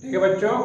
ठीक है बच्चों,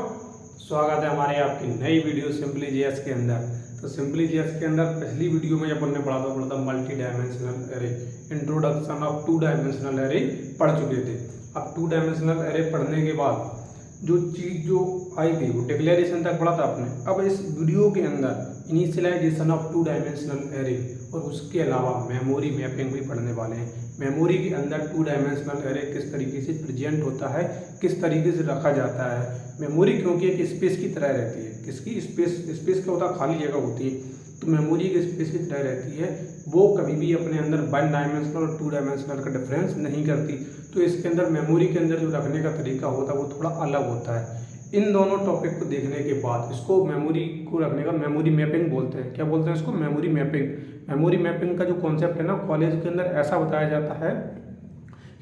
स्वागत है हमारे आपकी नई वीडियो सिंपली जीएस के अंदर। तो सिंपली जीएस के अंदर पहली वीडियो में जब हमने पढ़ा था multi dimensional array, introduction of two dimensional array पढ़ चुके थे। अब टू डायमेंशनल एरे पढ़ने के बाद जो चीज़ जो आई थी वो डिक्लेरेशन तक पढ़ा था आपने। अब इस वीडियो के अंदर initialization of two dimensional array और उसके अलावा मेमोरी मैपिंग भी पढ़ने वाले हैं। मेमोरी के अंदर टू डायमेंशनल एरे किस तरीके से प्रेजेंट होता है, किस तरीके से रखा जाता है। मेमोरी क्योंकि एक स्पेस की तरह रहती है, किसकी स्पेस क्या होता है, खाली जगह होती है, तो मेमोरी की स्पेस की तरह रहती है। वो कभी भी अपने अंदर वन डायमेंशनल और टू डायमेंशनल का डिफरेंस नहीं करती। तो इसके अंदर मेमोरी के अंदर जो रखने का तरीका होता है वो थोड़ा अलग होता है। इन दोनों टॉपिक को देखने के बाद इसको मेमोरी को रखने का मेमोरी मैपिंग बोलते हैं। क्या बोलते हैं इसको? Memory mapping. मेमोरी मैपिंग का जो कॉन्सेप्ट है ना, कॉलेज के अंदर ऐसा बताया जाता है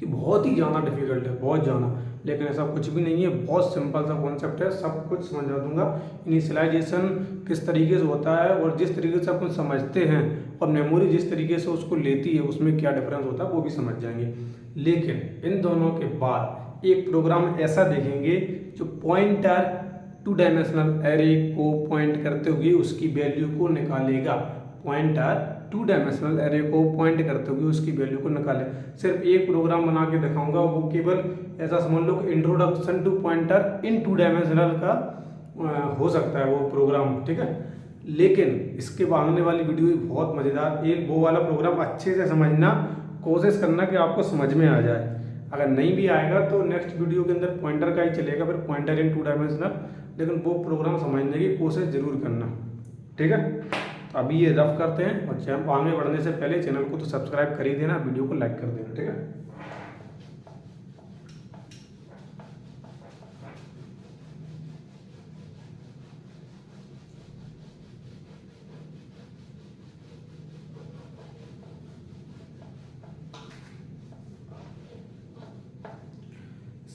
कि बहुत ही ज़्यादा डिफिकल्ट है, बहुत ज़्यादा, लेकिन ऐसा कुछ भी नहीं है, बहुत सिंपल सा कॉन्सेप्ट है, सब कुछ समझा दूंगा। इनिशियलाइजेशन किस तरीके से होता है और जिस तरीके से अपन समझते हैं और मेमोरी जिस तरीके से उसको लेती है उसमें क्या डिफरेंस होता है वो भी समझ जाएंगे। लेकिन इन दोनों के बाद एक प्रोग्राम ऐसा देखेंगे जो पॉइंटर टू डायमेंशनल एरे को पॉइंट करते हुए उसकी वैल्यू को निकालेगा। पॉइंटर टू डायमेंशनल एरे को पॉइंट करते हुए उसकी वैल्यू को निकाले। सिर्फ एक प्रोग्राम बना के दिखाऊंगा, वो केवल ऐसा समझ लो कि introduction to pointer in two dimensional का हो सकता है वो प्रोग्राम, ठीक है। लेकिन इसके आने वाली वीडियो भी बहुत मज़ेदार, एक वो वाला प्रोग्राम अच्छे से समझना, कोशिश करना कि आपको समझ में आ जाए। अगर नहीं भी आएगा तो नेक्स्ट वीडियो के अंदर पॉइंटर का ही चलेगा, फिर पॉइंटर इन टू डायमेंशनल, लेकिन वो प्रोग्राम समझने की कोशिश जरूर करना, ठीक है। तो अभी ये रफ करते हैं और चैनल आगे बढ़ने से पहले चैनल को तो सब्सक्राइब कर ही देना, वीडियो को लाइक कर देना, ठीक है।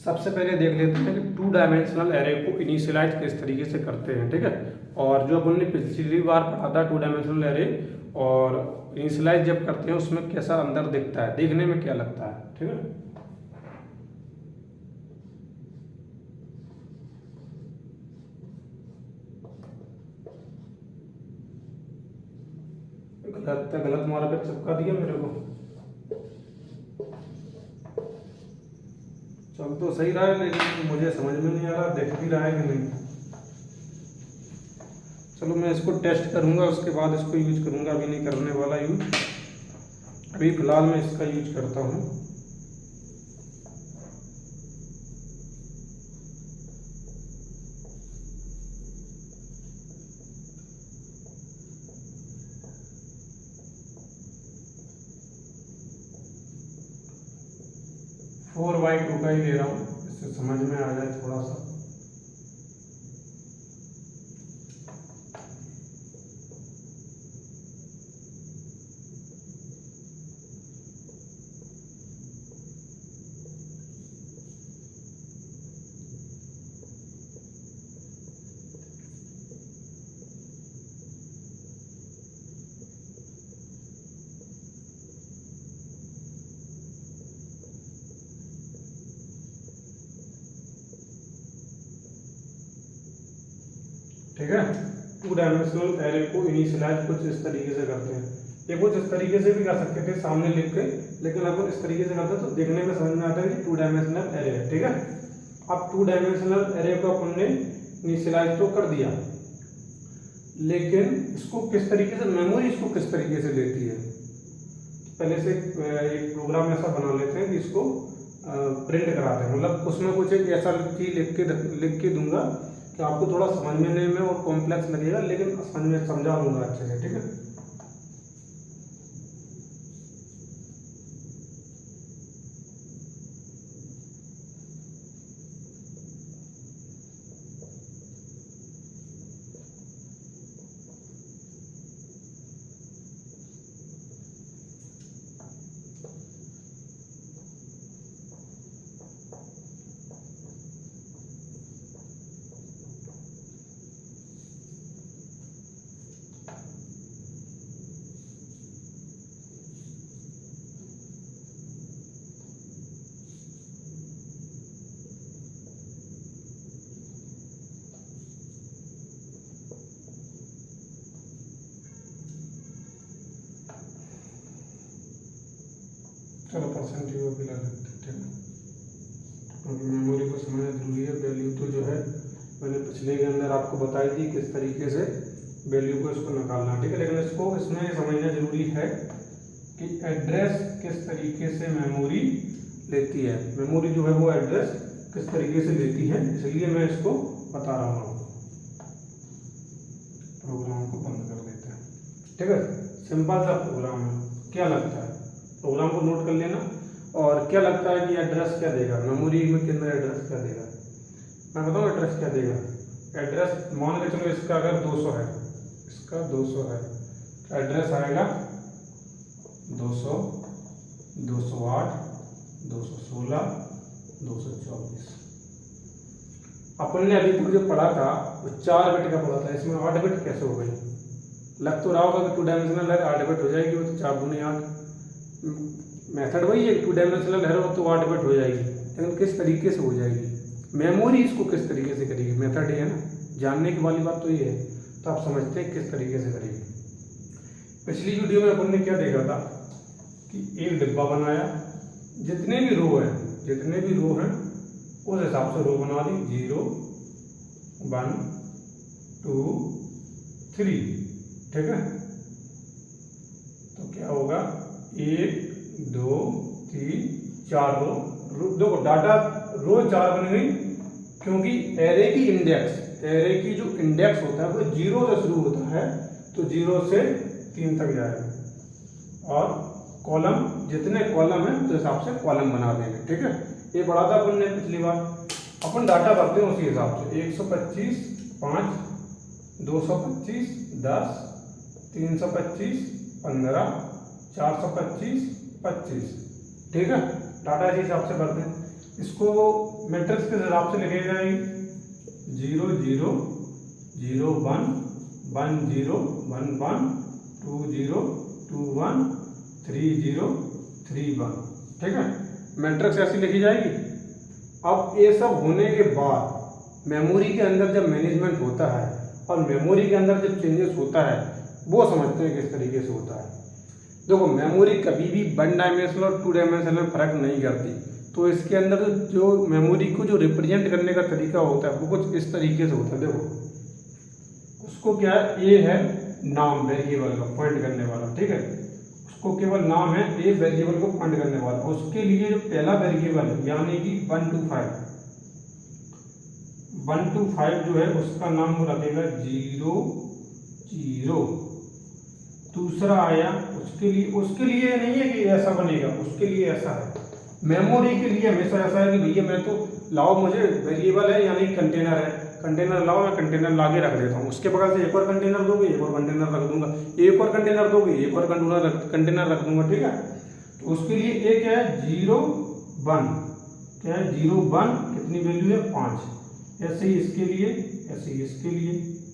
सबसे पहले देख लेते हैं कि टू डायमेंशनल एरे को इनिशियलाइज किस तरीके से करते हैं, ठीक है। और जो अपन ने पिछली बार पढ़ा था टू डायमेंशनल एरे और इनिशियलाइज जब करते हैं उसमें कैसा अंदर दिखता है, देखने में क्या लगता है, ठीक है। गलत मार्कर चिपका दिया मेरे को। चल तो सही रहा है, लेकिन मुझे समझ में नहीं आ रहा दिख भी रहा है कि नहीं। चलो मैं इसको टेस्ट करूंगा, उसके बाद इसको यूज करूंगा, अभी नहीं करने वाला यूज। अभी फिलहाल मैं इसका यूज करता हूँ। फोर बाई टू का ही ले रहा हूँ, इससे समझ में आ जाए थोड़ा सा। ठीक है, टू डायमेंशनल एरे को इनिशियलाइज कुछ इस तरीके से करते हैं। ये कुछ इस तरीके से भी कर सकते थे सामने लिख के, लेकिन अपन इस तरीके से करते हैं तो देखने में समझ में आता है कि टू डायमेंशनल एरे है, ठीक है। अब टू डायमेंशनल एरे को अपन ने इनिशियलाइज तो कर दिया, लेकिन इसको किस तरीके से, मेमोरी इसको किस तरीके से लेती है। पहले से एक प्रोग्राम ऐसा बना लेते हैं कि इसको प्रिंट कराते हैं, मतलब उसमें कुछ एक ऐसा चीज लिख के दूंगा कि आपको थोड़ा समझने में और कॉम्प्लेक्स लगेगा, लेकिन समझा दूंगा अच्छे से, ठीक है। परसेंट यू भी लगा सकते हैं, क्योंकि मेमोरी को समझना जरूरी है। वैल्यू तो जो है मैंने पिछले के अंदर आपको बताई थी किस तरीके से वैल्यू को इसको निकालना, ठीक है। लेकिन इसको इसमें समझना जरूरी है कि एड्रेस किस तरीके से मेमोरी लेती है, मेमोरी जो है वो एड्रेस किस तरीके से लेती है, इसलिए मैं इसको बता रहा हूँ। प्रोग्राम को बंद कर देते हैं, ठीक है। सिंपल सा प्रोग्राम है, क्या लगता है प्रोग्राम को नोट कर लेना। और क्या लगता है कि एड्रेस क्या देगा, मेमोरी में के अंदर एड्रेस क्या देगा, मैं बताऊँ एड्रेस क्या देगा। एड्रेस मान के चलो इसका अगर 200 है, इसका 200 है, एड्रेस आएगा 200, 208, 216, 224। अपन ने अभी तक जो पढ़ा था वो 4 बिट का पढ़ा था, इसमें 8 बिट कैसे हो गई। लग तो रहा होगा कि 2 डायमेंशनल है 8 बिट हो जाएगी, वो तो 4 दूनी 8 मेथड वही है। 2 डायमेंशनल है वो तो 8 बिट हो जाएगी, लेकिन किस तरीके से हो जाएगी, मेमोरी इसको किस तरीके से करेगी, मेथड ही है ना, जानने की वाली बात तो ये है। तो आप समझते हैं किस तरीके से करेगी। पिछली वीडियो में अपन ने क्या देखा था कि एक डिब्बा बनाया, जितने भी रो हैं उस हिसाब से रो बना दी, 0 1 2 3, ठीक है। तो क्या होगा 1 2 3 4 रो, देखो डाटा रो 4 बन गई, क्योंकि एरे की जो इंडेक्स होता है वो 0 से शुरू होता है, तो 0 से 3 तक जाएगा। और कॉलम जितने कॉलम है तो हिसाब से कॉलम बना देंगे, ठीक है। ये पढ़ा था अपन ने पिछली बार। अपन डाटा भरते हैं उसी हिसाब से, 125 5, 225 10, 325 15, 425 25, ठीक है। डाटा इसी हिसाब से भरते हैं। इसको मैट्रिक्स के हिसाब से लिखे जाएगी 0 0 0 1 1 0 1 1 2 0 2 1 3 0 3 1, ठीक है। मैट्रिक्स ऐसी लिखी जाएगी। अब ये सब होने के बाद मेमोरी के अंदर जब मैनेजमेंट होता है और मेमोरी के अंदर जब चेंजेस होता है, वो समझते हैं किस तरीके से होता है। देखो मेमोरी कभी भी 1 डायमेंशनल और 2 डायमेंशनल में फर्क नहीं करती। तो इसके अंदर जो मेमोरी को जो रिप्रेजेंट करने का तरीका होता है वो कुछ इस तरीके से होता है। देखो उसको क्या है, ए है नाम वेरिएबल का पॉइंट करने वाला, ठीक है। उसको केवल नाम है, ए वेरिएबल को पॉइंट करने वाला। उसके लिए जो पहला वेरिएबल है यानी कि 1 to 5 जो है उसका नाम वो रखेगा 0 0। दूसरा आया उसके लिए नहीं है कि ऐसा बनेगा, उसके लिए ऐसा है। मेमोरी के लिए हमेशा ऐसा है कि भैया मैं तो लाओ, मुझे वेरिएबल है यानी कंटेनर है, कंटेनर लाओ, मैं कंटेनर लाके रख देता हूँ। उसके बगल से एक और कंटेनर दोगे, एक और कंटेनर रख दूंगा, एक और कंटेनर दोगे, एक और कंटेनर रख दूंगा, ठीक है। तो उसके लिए एक क्या है 0 1, क्या है 0 1, कितनी वैल्यू है 5। ऐसे ही इसके लिए, ऐसे ही इसके लिए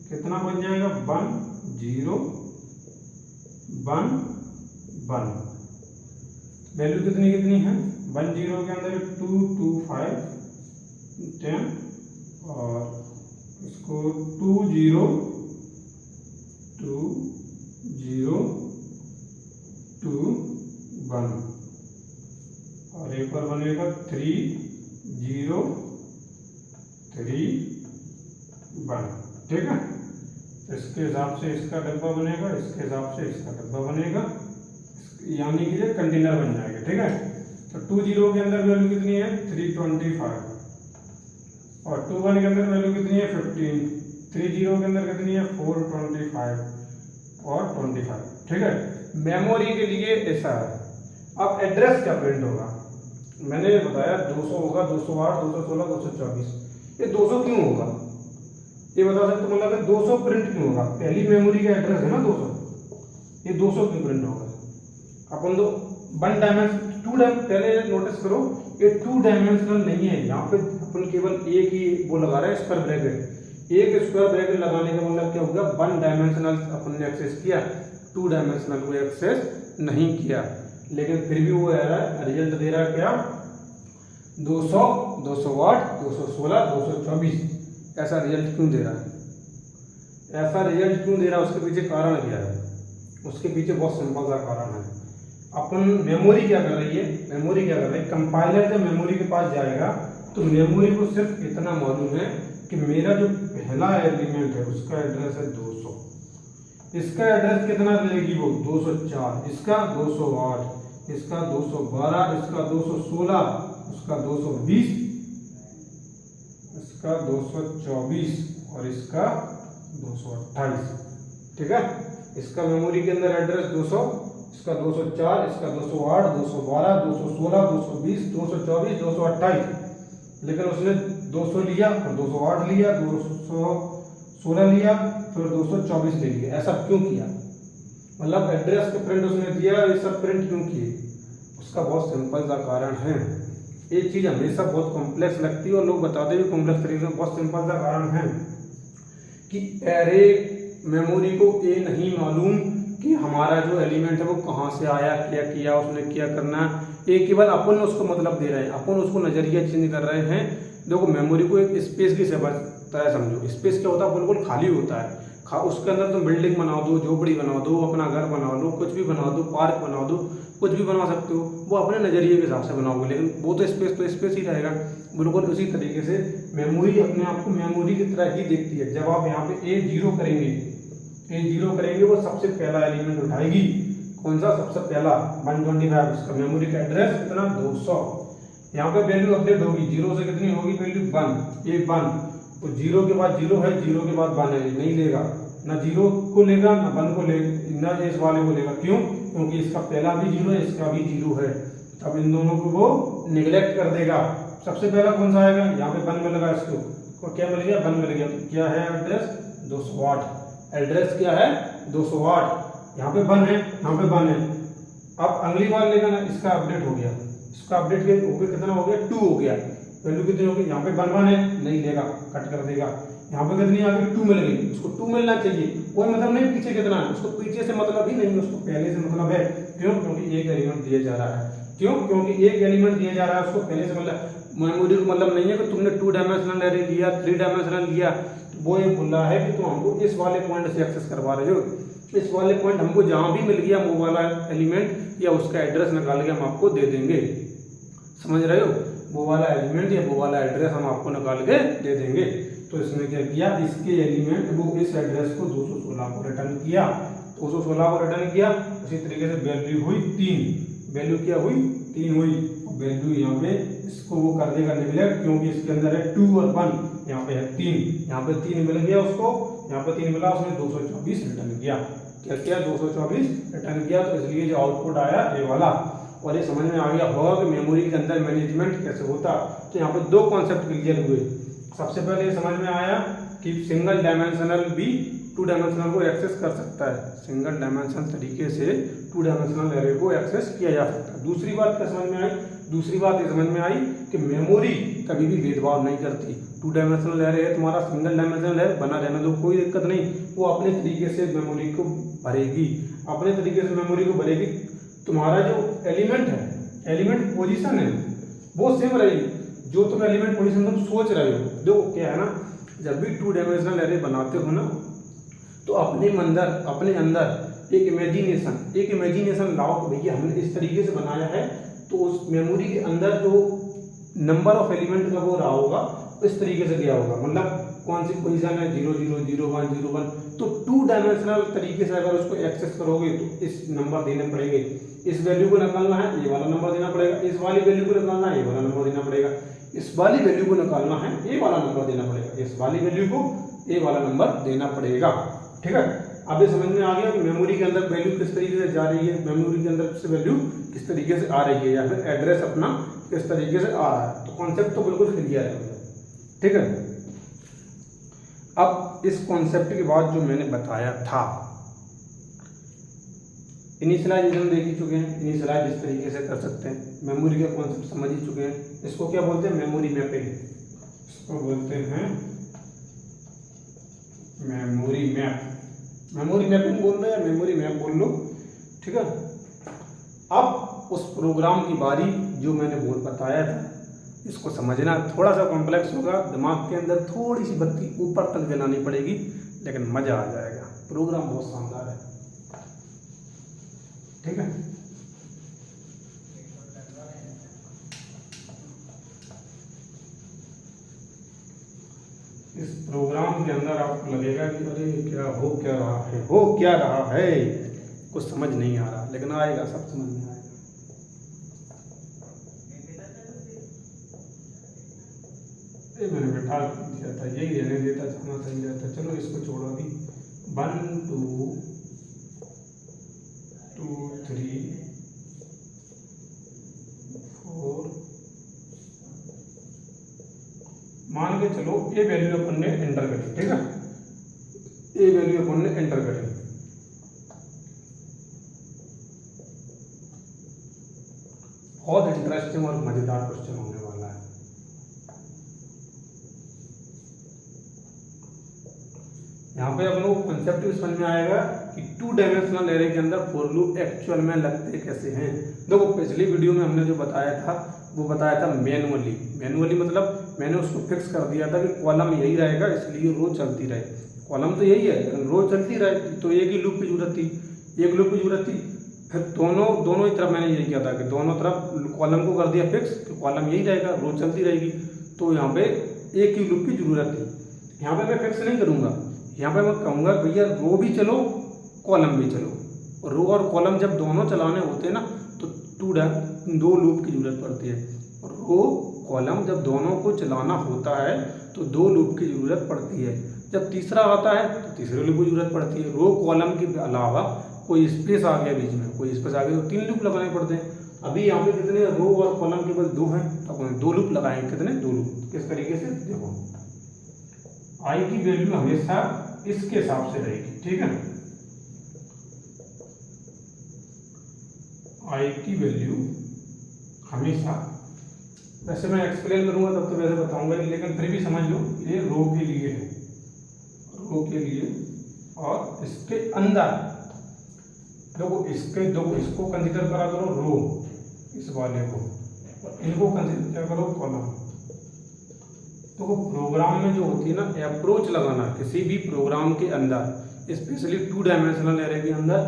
कितना बन जाएगा 1 0 1 1। वैल्यू कितनी कितनी है 1 0 के अंदर 2 2 5 10, और इसको 2 0 2 0 2 1, और एक बार बनेगा 3 0 3 1, ठीक है। इसके हिसाब से इसका डब्बा बनेगा, इसके हिसाब से इसका डब्बा बनेगा, यानी कि ये कंटेनर बन जाएगा, ठीक है। तो 2 0 के अंदर वैल्यू कितनी है 325, और 2 1 के अंदर वैल्यू कितनी है 15, 3 0 के अंदर कितनी है 425 और 25, ठीक है। मेमोरी के लिए ऐसा है। अब एड्रेस क्या प्रिंट होगा, मैंने बताया 200 होगा, 208 216 224। ये 200 क्यों होगा ये बता सकते, मतलब 200 प्रिंट क्यों होगा। पहली मेमोरी का एड्रेस है ना 200, ये 200 क्यों प्रिंट होगा। अपन तो 1 डायमेंशन 2 डायमेंशन, पहले नोटिस करो ये 2 डायमेंशनल नहीं है। यहाँ पे अपन केवल एक ही वो लगा रहे हैं स्क्वायर ब्रैकेट। एक स्क्वायर ब्रैकेट लगाने का मतलब क्या होगा, 1 डायमेंशनल अपन ने एक्सेस किया, 2 डायमेंशनल को एक्सेस नहीं किया। लेकिन फिर भी वो रिजल्ट दे रहा है क्या 200 208 216 224। ऐसा रिजल्ट क्यों दे रहा है, ऐसा रिजल्ट क्यों दे रहा है, उसके पीछे कारण क्या है। उसके पीछे बहुत सिंपल सा कारण है। अपन मेमोरी क्या कर रही है, मेमोरी क्या कर रही है, कंपाइलर जब मेमोरी के पास जाएगा तो मेमोरी को सिर्फ इतना मालूम है कि मेरा जो पहला एलिमेंट है उसका एड्रेस है 200, इसका एड्रेस कितना लेगी वो 204, इसका 208, इसका 212, इसका 216, इसका 220, इसका 224 और इसका 228। ठीक है, इसका मेमोरी के अंदर एड्रेस 200, इसका 204, इसका 208, 212, 216, 220, 224, 228, लेकिन उसने 200 लिया और 208 लिया, 216 लिया, फिर 224 ले लिया। ऐसा क्यों किया, मतलब एड्रेस के प्रिंट उसने दिया, ये सब प्रिंट क्यों किए? उसका बहुत सिंपल सा कारण है। एक चीज हमेशा बहुत कॉम्प्लेक्स लगती है और लोग बताते भी कॉम्प्लेक्स तरीके से, बहुत सिंपल सा कारण है कि एरे मेमोरी को ये नहीं मालूम कि हमारा जो एलिमेंट है वो कहाँ से आया, क्या किया उसने, क्या करना, ये केवल अपन उसको मतलब दे रहे हैं, अपन उसको नजरिया चेंज कर रहे हैं। देखो मेमोरी को एक स्पेस की तरह समझो। स्पेस क्या होता है, बिल्कुल खाली होता है, उसके अंदर तुम बिल्डिंग बना दो, झोपड़ी बना दो, अपना घर बना लो, कुछ भी बना दो, पार्क बना दो, कुछ भी बना सकते हो, वो अपने नजरिए के हिसाब से बनाओगे, लेकिन वो तो स्पेस ही रहेगा। बिल्कुल उसी तरीके से मेमोरी अपने आप को मेमोरी की तरह ही देखती है। जब आप यहाँ पे A0 करेंगे वो सबसे पहला एलिमेंट उठाएगी, कौन सा, सबसे पहला 125, उसका मेमोरी का एड्रेस कितना 200। यहाँ पे वैल्यू अपडेट होगी, 0 से कितनी होगी वैल्यू 1, ये 1, तो 0 के बाद 0 है, 0 के बाद 1 है, नहीं लेगा, ना 0 को लेगा ना 1 को लेगा, ना इस वाले को लेगा। क्यों? क्योंकि इसका पहला भी 0 है, इसका भी 0 है, तब इन दोनों को वो निगलेक्ट कर देगा। सबसे पहला कौन सा आएगा, यहाँ पे 1 मिलेगा, इसको क्या मिल गया, 1 मिल गया, तो क्या है एड्रेस 208, एड्रेस क्या है 208, यहाँ पे 1 है, यहाँ पे 1 है। अब अगली बार लेगा ना, इसका अपडेट हो गया, इसका अपडेट कितना हो गया 2 हो गया, वैल्यू कितनी होगी, यहाँ पे 1 है, नहीं लेगा, कट कर देगा। यहाँ पे कितनी आ गई 2 मिल गई, उसको 2 मिलना चाहिए, कोई मतलब नहीं पीछे कितना है, उसको पीछे से मतलब ही नहीं, उसको पहले से मतलब है। क्यों? क्योंकि एक एलिमेंट दिया जा रहा है। क्यों? क्योंकि एक एलिमेंट दिया जा रहा है, उसको पहले से मतलब मेमोरी को मतलब नहीं है कि तुमने 2 डायमेंशनल एरे लिया, 3 डायमेंशनल लिया, वो ये बोल रहा है कि तुम हमको इस वाले पॉइंट से एक्सेस करवा रहे हो, इस वाले पॉइंट हमको जहां भी मिल गया वो वाला एलिमेंट या उसका एड्रेस निकाल के हम आपको दे देंगे। समझ रहे हो? वो वाला एलिमेंट या वो वाला एड्रेस हम आपको निकाल के दे देंगे। तो इसने क्या किया, इसके एलिमेंट वो इस एड्रेस को 216 को रिटर्न किया, 216 को रिटर्न किया। उसी तरीके से वैल्यू हुई 3, वैल्यू क्या हुई 3 हुई, वैल्यू यहाँ पे इसको वो कर देगा निगलेक्ट, क्योंकि इसके अंदर है 2 और 1, यहाँ पे है 3, यहाँ पे 3 मिल गया उसको, यहाँ पे 3 मिला, उसने 224 रिटर्न किया। क्या किया 224 रिटर्न किया, तो इसलिए जो आउटपुट आया ये वाला। और ये समझ में आ गया होगा कि मेमोरी के अंदर मैनेजमेंट कैसे होता। तो यहाँ पे 2 कॉन्सेप्ट क्लियर हुए। सबसे पहले ये समझ में आया कि सिंगल डायमेंशनल भी 2 डायमेंशनल को एक्सेस कर सकता है, सिंगल डायमेंशनल तरीके से 2 डायमेंशनल एरे को एक्सेस किया जा सकता है। दूसरी बात क्या समझ में आई, दूसरी बात ये समझ में आई कि मेमोरी कभी भी भेदभाव नहीं करती। 2 डायमेंशनल एरे है तुम्हारा, सिंगल डायमेंशनल है, बना रहने दो, कोई दिक्कत नहीं, वो अपने तरीके से मेमोरी को भरेगी, अपने तरीके से मेमोरी को भरेगी। तुम्हारा जो एलिमेंट है, एलिमेंट पोजीशन है वो सेम रहेगी, जो तुम एलिमेंट पोजीशन तुम सोच रहे हो। देखो क्या है ना, जब भी 2 डायमेंशनल एरे बनाते हो ना, तो अपने अंदर एक इमेजिनेशन लाओ कि भैया हमने इस तरीके से बनाया है, तो उस मेमोरी के अंदर जो नंबर ऑफ एलिमेंट का वो रहा होगा इस तरीके से गया होगा, मतलब कौन सी पोजीशन है 0 0 0 1 0 1। तो 2 डायमेंशनल तरीके से अगर उसको एक्सेस करोगे तो इस नंबर देने पड़ेंगे, इस वैल्यू को निकालना है ये वाला नंबर देना पड़ेगा, इस वाली वैल्यू को निकालना है ये वाला नंबर देना पड़ेगा, इस वाली वैल्यू को निकालना है ये वाला नंबर देना पड़ेगा, इस वाली वैल्यू को ये वाला नंबर देना पड़ेगा। ठीक है, अब ये समझ में आ गया कि मेमोरी के अंदर वैल्यू किस तरीके से जा रही है, मेमोरी के अंदर से वैल्यू किस तरीके से आ रही है, या फिर एड्रेस अपना किस तरीके से आ रहा है। तो कॉन्सेप्ट तो बिल्कुल क्लियर है। ठीक है, अब इस कॉन्सेप्ट के बाद जो मैंने बताया था, इनिशियलाइजेशन देख ही चुके हैं, इनिशियलाइज इस तरीके से कर सकते हैं, मेमोरी का कॉन्सेप्ट समझ ही चुके हैं। इसको क्या बोलते हैं, मेमोरी मैपिंग, इसको बोलते हैं मेमोरी मैप, मेमोरी मैपिंग बोल रहे हैं, मेमोरी मैप बोल लो। ठीक है, अब उस प्रोग्राम की बारी जो मैंने बताया था, इसको समझना थोड़ा सा कॉम्प्लेक्स होगा, दिमाग के अंदर थोड़ी सी बत्ती ऊपर तक जलानी पड़ेगी, लेकिन मजा आ जाएगा, प्रोग्राम बहुत शानदार है। ठीक है, इस प्रोग्राम के अंदर आपको लगेगा कि अरे क्या हो क्या रहा है, हो क्या रहा है, कुछ समझ नहीं आ रहा, लेकिन आएगा, सब समझ में आएगा। ये मैंने बैठा दिया था, यही रहने देता जाना सही रहता। चलो इसको छोड़ो अभी। 1 2 2 3 4 मान के चलो ये वैल्यू अपन ने एंटर करी, ठीक है, ये वैल्यू अपन ने एंटर करी। बहुत इंटरेस्टिंग और मजेदार क्वेश्चन होने वाला है। यहाँ पे अपन को कंसेप्ट भी समझ में आएगा कि 2 डायमेंशनल एरे के अंदर फॉर लूप एक्चुअल में लगते कैसे हैं। देखो पिछली वीडियो में हमने जो बताया था वो बताया था मैनुअली मतलब मैंने उसको फिक्स कर दिया था कि कॉलम यही रहेगा, इसलिए रो चलती रहे। कॉलम तो यही है लेकिन रो चलती रहे, तो एक ही लूप की जरूरत थी, एक लूप की जरूरत थी। फिर दोनों ही तरफ मैंने यही किया था कि दोनों तरफ कॉलम को कर दिया फिक्स कि कॉलम यही रहेगा, रो चलती रहेगी। तो यहाँ पे एक ही लूप की जरूरत थी। यहाँ पे मैं फिक्स नहीं करूँगा, यहाँ पे मैं कहूँगा भैया रो भी चलो कॉलम भी चलो। रो और कॉलम जब दोनों चलाने होते हैं ना तो 2 लूप की जरूरत पड़ती है। रो कॉलम जब दोनों को चलाना होता है तो 2 लूप की जरूरत पड़ती है। जब तीसरा आता है तो तीसरे लूप की जरूरत पड़ती है। रो कॉलम के अलावा कोई स्पेस आ गया बीच में, कोई स्पेस आ गया तो 3 लूप लगाने पड़ते हैं। अभी यहाँ पे कितने रो और कॉलम के बस 2 हैं, तो अपन 2 लूप लगाएंगे। कितने? 2 लूप। किस तरीके से देखो, आई की वैल्यू हमेशा इसके हिसाब से रहेगी, ठीक है। आई की वैल्यू हमेशा, वैसे मैं एक्सप्लेन करूंगा तब तो वैसे बताऊंगा, लेकिन फिर भी समझ लो ये रो के लिए है, रो के लिए। और इसके अंदर देखो इसको कंसीडर करा करो रो, इस वाले को, और इनको कंसीडर करो कॉलम। तो प्रोग्राम में जो होती है ना अप्रोच लगाना, किसी भी प्रोग्राम के अंदर स्पेशली 2 डायमेंशनल एरे के अंदर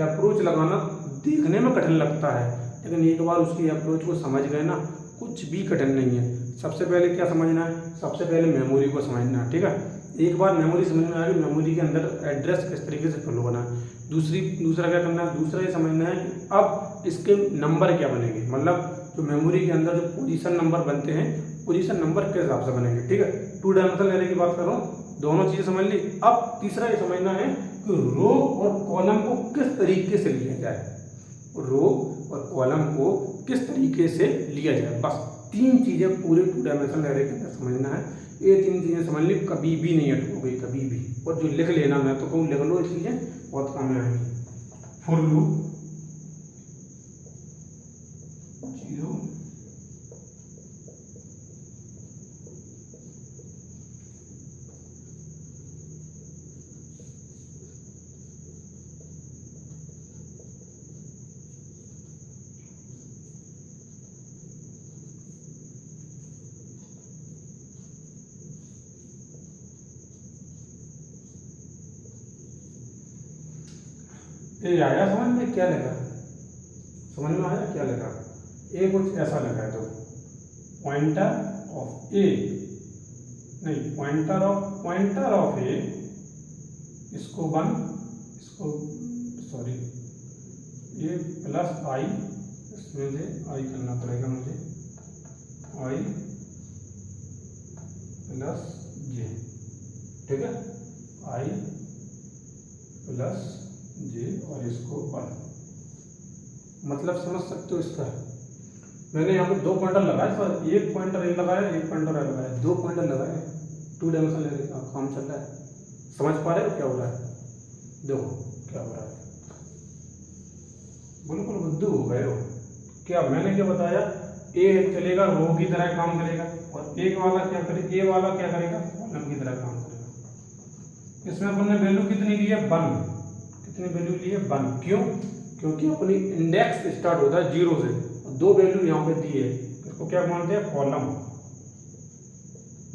अप्रोच लगाना देखने में कठिन लगता है, लेकिन एक बार उसकी अप्रोच को समझ गए ना कुछ भी कठिन नहीं है। सबसे पहले क्या समझना है? सबसे पहले मेमोरी को समझना है, ठीक है। एक बार मेमोरी समझ में आ गई, मेमोरी के अंदर एड्रेस किस तरीके से फॉलो करना है। दूसरा क्या करना है? दूसरा ये समझना है कि अब इसके नंबर क्या बनेंगे, मतलब जो मेमोरी के अंदर जो पोजीशन नंबर बनते हैं, पोजीशन नंबर किस हिसाब से बनेंगे, ठीक है। 2 डायमेंशनल एरे की बात कर रहा हूँ, दोनों चीजें समझ ली। अब तीसरा ये समझना है कि रो और कॉलम को किस तरीके से लिया जाए, रो और कॉलम को किस तरीके से लिया जाए। बस 3 चीजें पूरे 2 डायमेंशनल एरे के अंदर समझना है। ये 3 चीजें समझ ली, कभी भी नहीं अटकोगे, कभी भी। और जो लिख लेना, मैं तो कहूँ लिख लो, ये चीजें बहुत काम में आएंगी। फॉर लूप 0 ये आया समझ में? क्या लिखा? समझ में आया क्या लिखा? ए कुछ ऐसा लिखा है, तो पॉइंटर ऑफ ए, नहीं पॉइंटर ऑफ ए, इसको 1, इसको सॉरी ये प्लस आई, इसमें से आई करना पड़ेगा मुझे, आई प्लस जे, ठीक है, आई प्लस जे, और इसको 1। मतलब समझ सकते हो इसका? मैंने यहाँ पे 2 पॉइंटर लगाए, तो एक पॉइंटर ए लगाया, एक पॉइंटर ए लगाया, 2 पॉइंटर लगाए। 2 डायमेंशनल एरे का काम चल रहा है। समझ पा रहे हो क्या हो रहा है? देखो क्या हो रहा है, बिल्कुल बुद्धू हो गए हो। क्या मैंने क्या बताया? ए चलेगा रो की तरह काम करेगा, और एक वाला क्या करेगा, ए वाला क्या करेगा, कॉलम की तरह काम करेगा। इसमें अपन ने वैल्यू कितनी ली है? 1। कितनी वैल्यू ली है? 1। क्यों? क्योंकि अपनी इंडेक्स स्टार्ट होता है 0 से, और 2 वैल्यू यहाँ पे दी है, इसको क्या मानते हैं? कॉलम।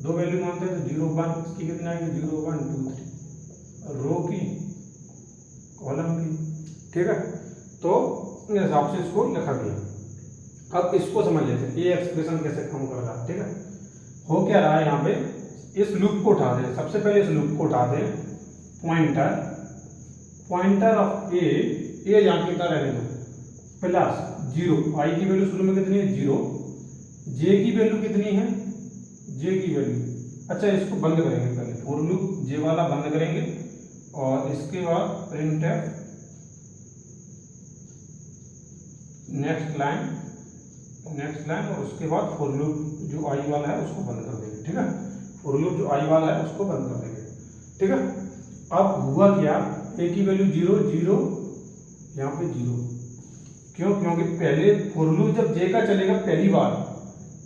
2 वैल्यू मानते हैं, तो 0 1, इसकी कितनी आएगी? 0 1 2 3, रो की कॉलम की, ठीक है। तो इस हिसाब से इसको लिखा गया। अब इसको समझ लेते हैं, ये एक्सप्रेशन कैसे काम कर रहा है, ठीक है। हो क्या रहा है यहाँ पे? इस लूप को उठा दें, सबसे पहले इस लूप को उठा दें। पॉइंटर ऑफ ए यहाँ की तरह रहने दो, प्लस 0, आई की वैल्यू शुरू में कितनी है 0, जे की वैल्यू कितनी है, जे की वैल्यू, अच्छा इसको बंद करेंगे पहले, फॉर लूप जे वाला बंद करेंगे और इसके बाद प्रिंटफ नेक्स्ट लाइन और उसके बाद फॉर लूप जो आई वाला है उसको बंद कर देंगे, ठीक है, फॉर लूप जो आई वाला है उसको बंद कर देंगे, ठीक है। अब हुआ क्या, ए की वैल्यू 0 0 यहाँ पे 0, क्यों, क्योंकि पहले फॉर लूप जब जे का चलेगा पहली बार,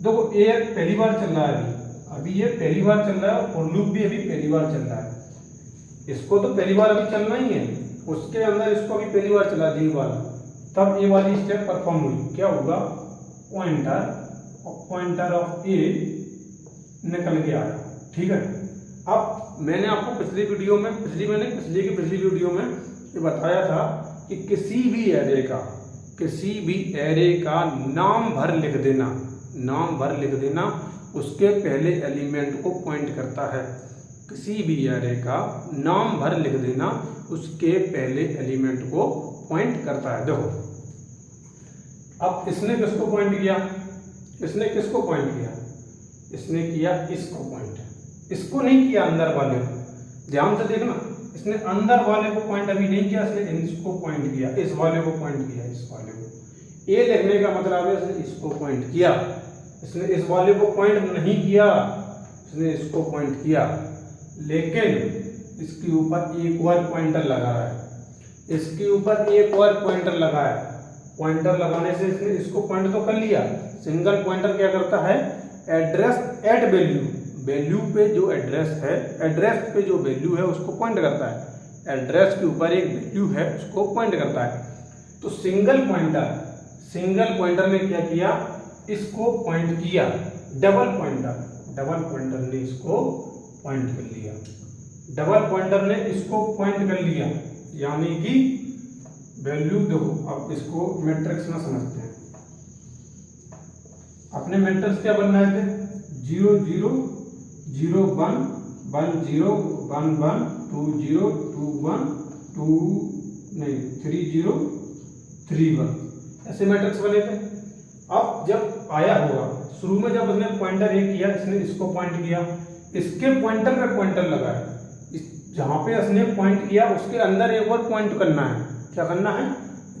देखो ए पहली बार चल रहा है, अभी ये पहली बार चल रहा है और फॉर लूप भी अभी पहली बार चल रहा है, इसको तो पहली बार अभी चलना ही है, उसके अंदर इसको अभी पहली बार चला जे वाला, तब ए वाली स्टेप परफॉर्म हुई, क्या होगा, पॉइंटर ऑफ ए निकल के आया, ठीक है। अब मैंने आपको पिछली वीडियो में पिछली वीडियो में ये बताया था कि किसी भी एरे का नाम भर लिख देना उसके पहले एलिमेंट को पॉइंट करता है, किसी भी एरे का नाम भर लिख देना उसके पहले एलिमेंट को पॉइंट करता है। देखो अब इसने किसको पॉइंट किया, इसने किया इसको पॉइंट, इसको नहीं किया अंदर वाले को, ध्यान से देखना, इसने अंदर वाले को पॉइंट अभी नहीं किया, इसने इसको पॉइंट किया, इस वाले को पॉइंट किया, इस वाले को, ए लिखने का मतलब है इसने इसको पॉइंट किया, इसने इस वाले को पॉइंट नहीं किया, इसने इसको पॉइंट किया, लेकिन इसके ऊपर एक और पॉइंटर लगा है, पॉइंटर लगाने से इसने इसको पॉइंट तो कर लिया। सिंगल पॉइंटर क्या करता है, एड्रेस एट वैल्यू पे जो एड्रेस पे जो वैल्यू है उसको पॉइंट करता है, एड्रेस के ऊपर एक वैल्यू है उसको पॉइंट करता है। तो सिंगल पॉइंटर ने क्या किया, इसको पॉइंट किया, डबल पॉइंटर ने इसको पॉइंट कर लिया, डबल पॉइंटर ने इसको पॉइंट कर लिया, यानी कि वैल्यू देखो, अब इसको मैट्रिक्स में समझते हैं, अपने मैट्रिक्स क्या बनाए थे, 0 0 0 1 1 0 1 1 2 0 2 1 2 नहीं 3 0 3 1, ऐसे मैट्रिक्स बने थे। अब जब आया होगा शुरू में, जब उसने पॉइंटर एक किया, इसने इसको पॉइंट किया, इसके पॉइंटर पे पॉइंटर लगाया, जहां पे इसने पॉइंट किया उसके अंदर एक और पॉइंट करना है, क्या करना है,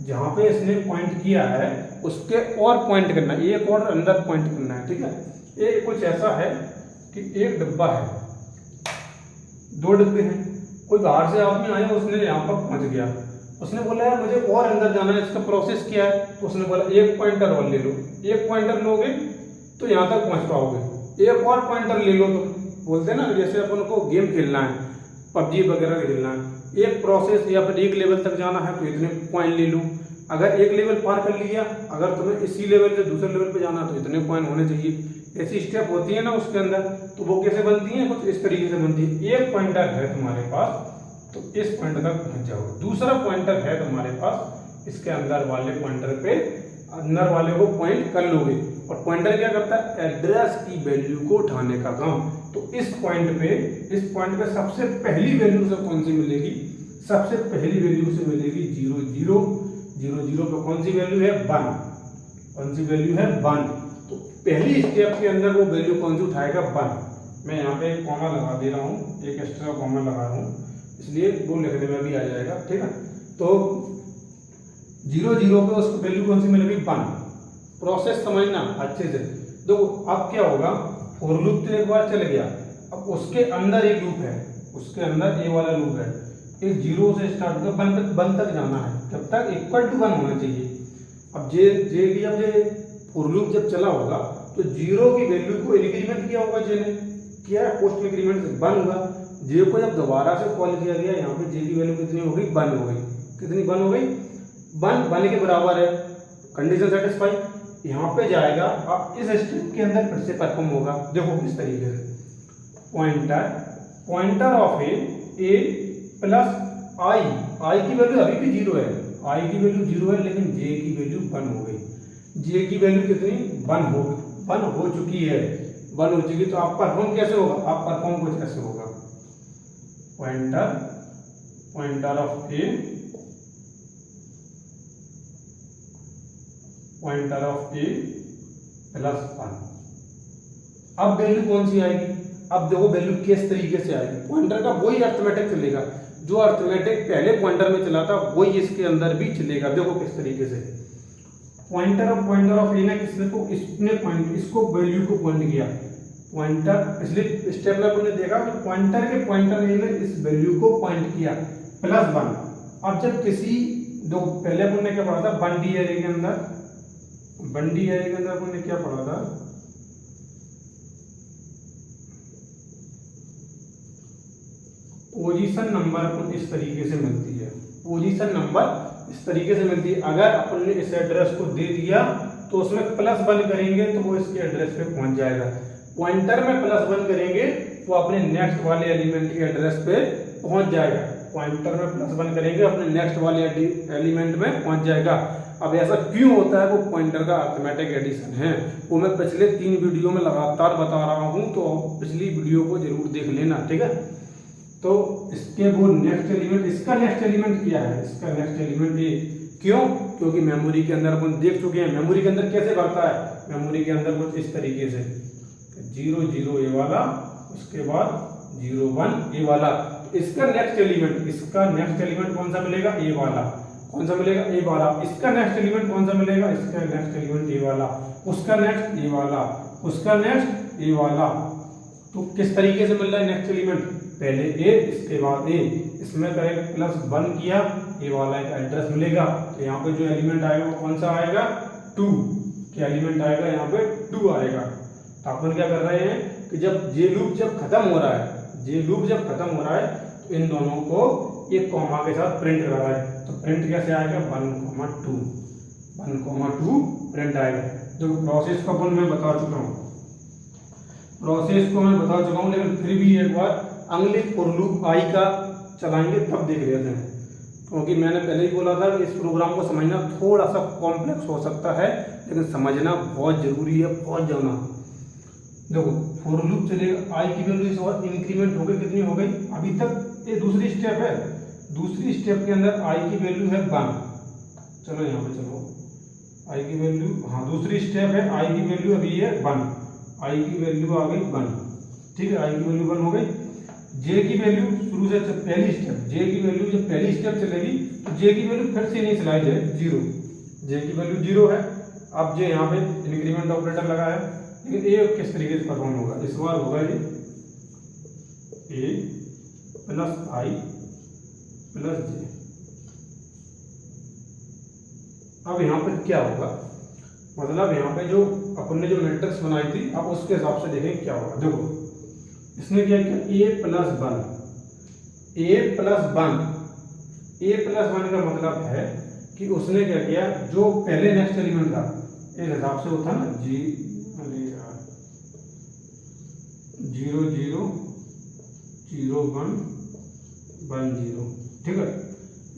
जहां पे इसने पॉइंट किया है उसके और पॉइंट करना है, एक और अंदर पॉइंट करना है, ठीक है। ये कुछ ऐसा है कि एक डिब्बा है, 2 डिब्बे हैं, कोई बाहर से आदमी आया, उसने यहाँ पर पहुंच गया, उसने बोला यार मुझे और अंदर जाना है, इसका प्रोसेस क्या है, तो उसने बोला एक पॉइंटर और ले लो, एक पॉइंटर लोगे तो यहाँ तक पहुंच पाओगे, एक और पॉइंटर ले लो, तो बोलते हैं ना जैसे अपन को गेम खेलना है, पबजी वगैरह खेलना है, एक प्रोसेस या फिर एक लेवल तक जाना है तो इतने पॉइंट ले लो, अगर एक लेवल पार कर लिया, अगर तुम्हें इसी लेवल से दूसरे लेवल पे जाना तो इतने पॉइंट होने चाहिए, ऐसी स्टेप होती है ना उसके अंदर, तो वो कैसे बनती है, कुछ इस तरीके से बनती है। एक पॉइंटर है तुम्हारे पास तो इस पॉइंटर तक पहुंच जाओगे, दूसरा पॉइंटर है तुम्हारे पास, इसके अंदर वाले पॉइंटर पे अंदर वाले को पॉइंट कर लोगे, और पॉइंटर क्या करता है, एड्रेस की वैल्यू को उठाने का काम। तो इस पॉइंट पे सबसे पहली वैल्यू से कौन सी मिलेगी, सबसे पहली वैल्यू से मिलेगी 0 0 0 0 पे कौन सी वैल्यू है, 1, कौन सी वैल्यू है 1, तो पहली स्टेप के अंदर वो वैल्यू कौन सी उठाएगा, 1। मैं यहाँ पे एक कॉमा लगा दे रहा हूँ, एक एक्स्ट्रा कॉमा लगा रहा हूँ, इसलिए वो लिखने में भी आ जाएगा, ठीक है। तो 0 0 पे उसको वैल्यू कौन सी मिलेगी, 1। प्रोसेस समझना अच्छे से, देखो अब क्या होगा, फॉर लूप तो एक बार चल गया, अब उसके अंदर एक लूप है, उसके अंदर ए वाला लूप है, एक 0 से स्टार्ट होकर 1 तक जाना है, तब तक इक्वल टू 1 होना चाहिए। अब जे फॉर लूप जब चला होगा तो 0 की वैल्यू को इंक्रीमेंट किया होगा, जे ने किया है, पोस्ट इंक्रीमेंट 1 होगा, जे को जब दोबारा से कॉल किया गया, यहाँ पे जे की वैल्यू कितनी हो गई, 1 हो गई, कितनी 1 हो गई, 1 के बराबर है, कंडीशन सेटिस्फाई, यहाँ पे जाएगा। अब इस स्टेप के अंदर फिर से परफॉर्म होगा, देखो इस तरीके से, पॉइंटर ऑफ ए प्लस आई की वैल्यू अभी भी 0 है, आई की वैल्यू 0 है, लेकिन जे की वैल्यू 1 हो गई, जे की वैल्यू कितनी, 1 हो चुकी है, 1 हो जाएगी। तो आप परफॉर्म कैसे होगा, आप परफॉर्म कुछ ऐसे होगा, pointer of A, pointer of A plus 1। अब वैल्यू कौन सी आएगी, अब देखो वैल्यू किस तरीके से आएगी, पॉइंटर का वही अर्थमेटिक चलेगा जो अर्थमेटिक पहले पॉइंटर में चला था, वही इसके अंदर भी चलेगा। देखो किस तरीके से, पॉइंटर ऑफ ए ने किसने को, इसने पॉइंट, इसको वैल्यू को पॉइंट किया, पॉइंटर पिछले स्टेप में आपने देखा कि पॉइंटर के पॉइंटर ए ने इस वैल्यू को पॉइंट किया +1। अब जब किसी दो, पहले अपन ने क्या पढ़ा था, 1D एरे के अंदर, 1D एरे के अंदर अपन ने क्या पढ़ा था, पोजीशन नंबर अपन इस तरीके से मिलती है, पोजीशन नंबर इस तरीके से मिलती है। अगर अपन ने इस एड्रेस को दे दिया तो उसमें +1 करेंगे तो वो इसके एड्रेस पे पहुंच जाएगा, पॉइंटर में +1 करेंगे तो अपने नेक्स्ट वाले एलिमेंट के एड्रेस पे पहुंच जाएगा, पॉइंटर में +1 करेंगे अपने नेक्स्ट वाले एलिमेंट में पहुंच जाएगा। अब ऐसा क्यों होता है, वो पॉइंटर का अर्थमेटिक एडिशन है, वो मैं पिछले 3 वीडियो में लगातार बता रहा हूं, तो पिछली वीडियो को जरूर देख लेना, ठीक है। तो इसके वो नेक्स्ट एलिमेंट, इसका नेक्स्ट एलिमेंट क्या है, इसका नेक्स्ट एलिमेंट ये, क्यों, क्योंकि मेमोरी के अंदर अपन देख चुके हैं मेमोरी के अंदर कैसे बढ़ता है, मेमोरी के अंदर कुछ इस तरीके से 0 0 ए वाला, उसके बाद 0 1 ए वाला। इसका नेक्स्ट एलिमेंट कौन सा मिलेगा, ए वाला, कौन सा मिलेगा, ए वाला। इसका नेक्स्ट एलिमेंट कौन सा मिलेगा, इसका नेक्स्ट एलिमेंट ए वाला, उसका नेक्स्ट ए वाला, उसका नेक्स्ट ए वाला। तो किस तरीके से मिल रहा है नेक्स्ट एलिमेंट, पहले ए इसके बाद ए, इसमें करेंगे +1 किया, ए वाला का एड्रेस मिलेगा, तो यहाँ पे जो एलिमेंट आएगा वो कौन सा आएगा, 2, क्या एलिमेंट आएगा, यहाँ पे 2 आएगा। तो अपन क्या कर रहे हैं कि जब जे लूप जब खत्म हो रहा है, जे लूप जब खत्म हो रहा है तो इन दोनों को एक कॉमा के साथ प्रिंट कर रहा है, तो प्रिंट कैसे आएगा, 1,2 प्रिंट आएगा। जो प्रोसेस को अपन मैं बता चुका हूँ, लेकिन फिर भी एक बार अगले फॉर लूप आई का चलाएंगे तब देख लेते हैं, क्योंकि मैंने पहले ही बोला था कि इस प्रोग्राम को समझना थोड़ा सा कॉम्प्लेक्स हो सकता है, लेकिन समझना बहुत जरूरी है, बहुत जाना। देखो फॉर लूप चलेगा, आई की वैल्यू इस बार इंक्रीमेंट हो गई, कितनी हो गई, अभी तक ये दूसरी स्टेप है, दूसरी स्टेप के अंदर आई की वैल्यू है 1, चलो यहाँ पे चलो, आई की वैल्यू, हाँ दूसरी स्टेप है, आई की वैल्यू अभी है 1, आई की वैल्यू आ गई 1, ठीक है, आई की वैल्यू 1 हो गई। जे की वैल्यू शुरू से पहली स्टेप, जे की वैल्यू जब पहली स्टेप चलेगी तो जे की वैल्यू फिर से नहीं चलाई जाए, 0, जे की वैल्यू 0 है। अब जे यहाँ पे इंक्रीमेंट ऑपरेटर लगा है, लेकिन ए किस तरीके से परफॉर्म होगा, इस बार होगा ये ए प्लस आई प्लस जे। अब यहाँ पे क्या होगा, मतलब यहाँ पे जो अपन ने जो मैट्रिक्स बनाई थी, अब उसके हिसाब से देखें क्या होगा। देखो इसने क्या किया, a + 1 का मतलब है कि उसने क्या किया, जो पहले नेक्स्ट एलिमेंट था एक हिसाब से होता ना, 0 0 0 1 1 0, ठीक है,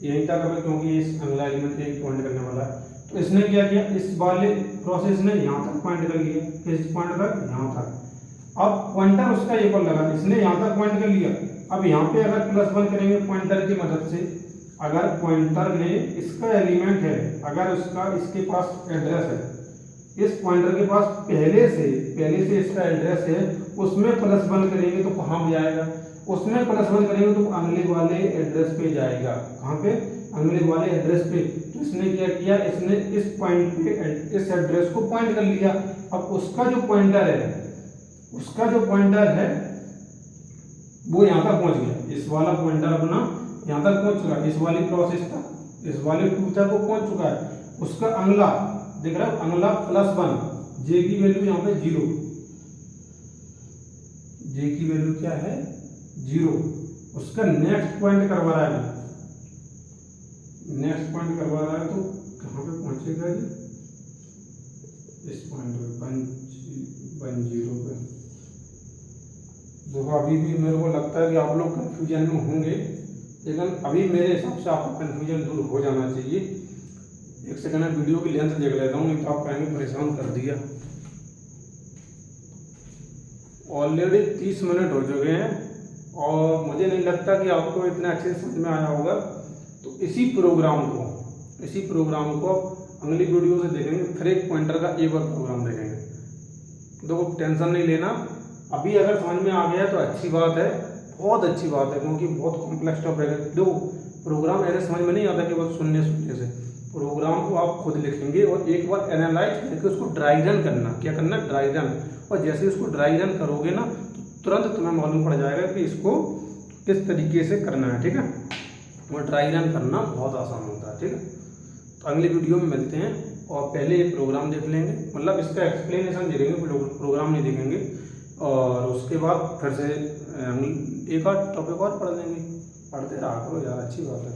यहीं तक हमें, क्योंकि इस अगला एलिमेंट एक पॉइंट करने वाला है। तो इसने क्या किया, इस वाले प्रोसेस ने यहाँ तक पॉइंट कर लिया, किस पॉइंट तक, यहाँ तक। अब पॉइंटर उसका एक और लगा, इसने यहाँ तक पॉइंट कर लिया। अब यहाँ पे अगर +1 करेंगे पॉइंटर की मदद से, अगर पॉइंटर ने इसका एलिमेंट है, अगर उसका इसके पास एड्रेस है, इस पॉइंटर के पास पहले से इसका एड्रेस है, उसमें +1 करेंगे तो कहाँ भी आएगा, उसमें +1 करेंगे तो अगले वाले एड्रेस पे जाएगा, कहाँ पे, अगले वाले एड्रेस पे। तो इसने क्या किया, इसने इस पॉइंट पे इस एड्रेस को पॉइंट कर लिया। अब उसका जो पॉइंटर है वो यहाँ तक पहुंच गया, इस वाला पॉइंटर अपना यहाँ तक पहुंच चुका है, इस वाली प्रोसेस तक, इस वाले 2 तक वो पहुंच चुका है। उसका अगला देख रहा है, अगला +1, जे की वैल्यू यहाँ पे 0, जे की वैल्यू क्या है 0, उसका नेक्स्ट पॉइंट करवा रहा है, नेक्स्ट पॉइंट करवा रहा है, तो कहाँ पे पहुंचेगा ये, इस पॉइंट पे 1 0 पे। देखो अभी भी मेरे को लगता है कि आप लोग कंफ्यूजन में होंगे, लेकिन अभी मेरे हिसाब से आपका कंफ्यूजन दूर हो जाना चाहिए। एक सेकंड में वीडियो की लेंथ देख लेता हूँ, नहीं तो आप कहेंगे परेशान कर दिया। ऑलरेडी 30 मिनट हो चुके हैं और मुझे नहीं लगता कि आपको इतना अच्छे से समझ में आया होगा। तो इसी प्रोग्राम को अगली वीडियो से देखेंगे, फिर एक पॉइंटर का एक और प्रोग्राम देखेंगे। देखो टेंशन नहीं लेना, अभी अगर समझ में आ गया तो अच्छी बात है, बहुत अच्छी बात है, क्योंकि बहुत कॉम्प्लेक्स टॉपिक है। देखो प्रोग्राम ऐसे समझ में नहीं आता कि बस सुनने से, प्रोग्राम को आप खुद लिखेंगे और एक बार एनालाइज करके उसको ड्राई रन करना। क्या करना? Dry run. और जैसे उसको ड्राई रन करोगे ना तो तुरंत तुम्हें मालूम पड़ जाएगा कि इसको किस तरीके से करना है, ठीक है। और ड्राई रन करना बहुत आसान होता है, ठीक है। तो अगली वीडियो में मिलते हैं और पहले ये प्रोग्राम देख लेंगे, मतलब इसका एक्सप्लेनेशन देखेंगे, प्रोग्राम नहीं देखेंगे। और उसके बाद फिर से एक और टॉपिक और पढ़ लेंगे। पढ़ते रहा करो यार, अच्छी बात है।